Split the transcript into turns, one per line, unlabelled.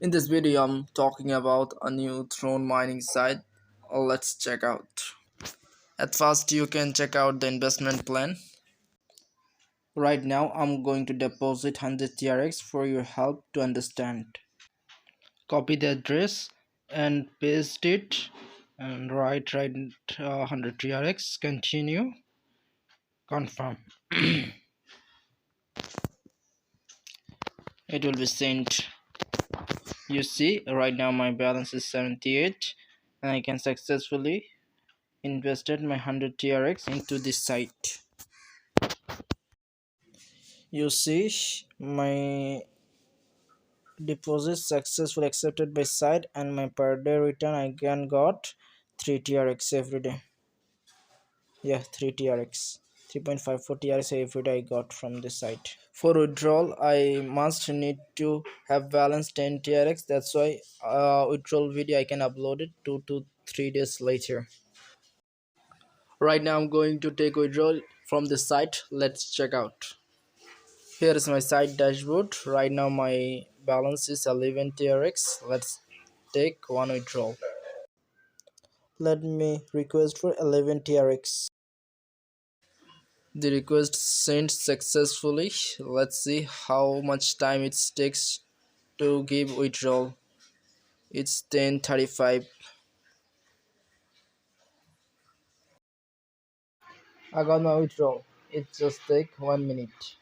In this video, I'm talking about a new Throne mining site. Let's check out. At first, you can check out the investment plan. Right now, I'm going to deposit 100 TRX for your help to understand. Copy the address and paste it and write 100 TRX. Continue. Confirm. It will be sent. You see, right now my balance is 78 and I can successfully invested my 100 TRX into this site. You see, my deposit successfully accepted by site and my per day return I can got 3 TRX every day. Yeah, 3 TRX. 3.54 TRX every day I got from this site. For withdrawal, I must need to have balance 10 TRX. That's why withdrawal video I can upload it 2 to 3 days later. Right now I'm going to take withdrawal from the site. Let's check out. Here is my site dashboard. Right now my balance is 11 TRX. Let's take one withdrawal. Let me request for 11 TRX. The request sent successfully. Let's see how much time it takes to give withdrawal. It's 10:35. I got my withdrawal. It just take 1 minute.